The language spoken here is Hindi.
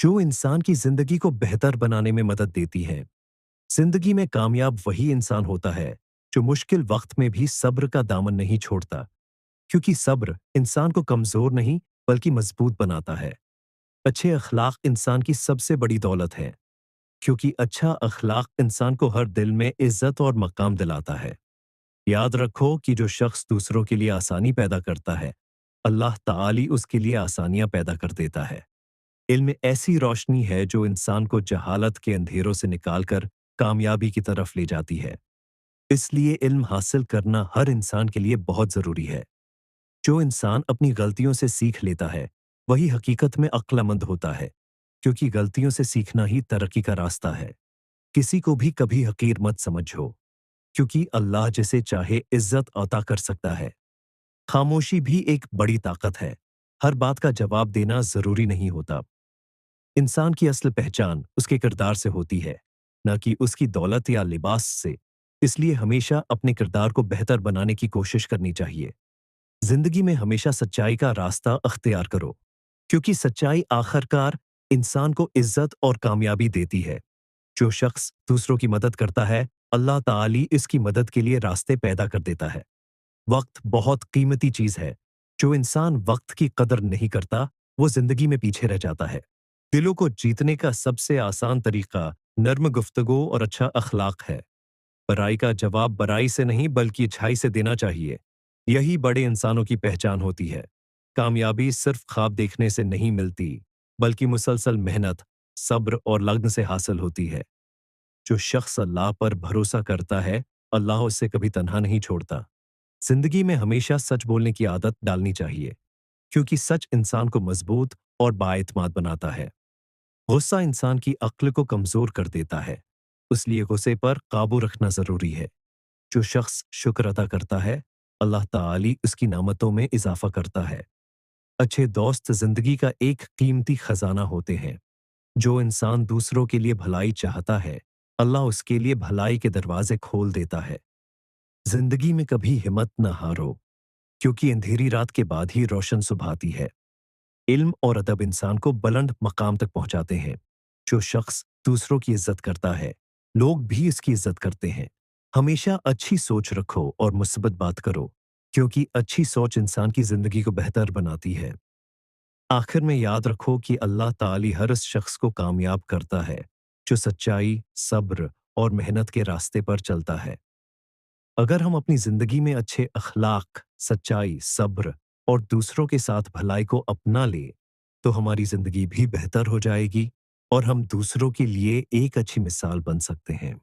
जो इंसान की जिंदगी को बेहतर बनाने में मदद देती हैं। जिंदगी में कामयाब वही इंसान होता है जो मुश्किल वक्त में भी सब्र का दामन नहीं छोड़ता, क्योंकि सब्र इंसान को कमजोर नहीं बल्कि मजबूत बनाता है। अच्छे अखलाक इंसान की सबसे बड़ी दौलत है, क्योंकि अच्छा अखलाक इंसान को हर दिल में इज्जत और मकाम दिलाता है। याद रखो कि जो शख्स दूसरों के लिए आसानी पैदा करता है, अल्लाह ताली उसके लिए आसानियां पैदा कर देता है। इल्म ऐसी रोशनी है जो इंसान को जहालत के अंधेरों से निकालकर कामयाबी की तरफ ले जाती है। इसलिए इल्म हासिल करना हर इंसान के लिए बहुत जरूरी है। जो इंसान अपनी गलतियों से सीख लेता है, वही हकीकत में अक्लमंद होता है, क्योंकि गलतियों से सीखना ही तरक्की का रास्ता है। किसी को भी कभी हकीर मत समझो, क्योंकि अल्लाह जिसे चाहे इज्जत अता कर सकता है। खामोशी भी एक बड़ी ताकत है। हर बात का जवाब देना जरूरी नहीं होता। इंसान की असल पहचान उसके किरदार से होती है, न कि उसकी दौलत या लिबास से। इसलिए हमेशा अपने किरदार को बेहतर बनाने की कोशिश करनी चाहिए। जिंदगी में हमेशा सच्चाई का रास्ता अख्तियार करो, क्योंकि सच्चाई आखिरकार इंसान को इज्जत और कामयाबी देती है। जो शख्स दूसरों की मदद करता है, अल्लाह ताली इसकी मदद के लिए रास्ते पैदा कर देता है। वक्त बहुत कीमती चीज है। जो इंसान वक्त की कदर नहीं करता, वो जिंदगी में पीछे रह जाता है। दिलों को जीतने का सबसे आसान तरीका नर्म गुफ्तगू और अच्छा अखलाक है। बुराई का जवाब बुराई से नहीं बल्कि अच्छाई से देना चाहिए। यही बड़े इंसानों की पहचान होती है। कामयाबी सिर्फ ख्वाब देखने से नहीं मिलती, बल्कि मुसलसल मेहनत, सब्र और लगन से हासिल होती है। जो शख्स अल्लाह पर भरोसा करता है, अल्लाह उससे कभी तन्हा नहीं छोड़ता। जिंदगी में हमेशा सच बोलने की आदत डालनी चाहिए, क्योंकि सच इंसान को मजबूत और बाएतमाद बनाता है। गुस्सा इंसान की अक्ल को कमजोर कर देता है, इसलिए गुस्से पर काबू रखना जरूरी है। जो शख्स शुक्र अदा करता है, अल्लाह ताली उसकी नामतों में इजाफा करता है। अच्छे दोस्त जिंदगी का एक कीमती खजाना होते हैं। जो इंसान दूसरों के लिए भलाई चाहता है, अल्लाह उसके लिए भलाई के दरवाजे खोल देता है। जिंदगी में कभी हिम्मत न हारो, क्योंकि अंधेरी रात के बाद ही रोशन सुबह आती है। इल्म और अदब इंसान को बुलंद मकाम तक पहुंचाते हैं। जो शख्स दूसरों की इज्जत करता है, लोग भी इसकी इज्जत करते हैं। हमेशा अच्छी सोच रखो और मुस्बत बात करो, क्योंकि अच्छी सोच इंसान की जिंदगी को बेहतर बनाती है। आखिर में याद रखो कि अल्लाह ताली हर उस शख्स को कामयाब करता है जो सच्चाई, सब्र और मेहनत के रास्ते पर चलता है। अगर हम अपनी जिंदगी में अच्छे अखलाक, सच्चाई, सब्र और दूसरों के साथ भलाई को अपना ले, तो हमारी जिंदगी भी बेहतर हो जाएगी और हम दूसरों के लिए एक अच्छी मिसाल बन सकते हैं।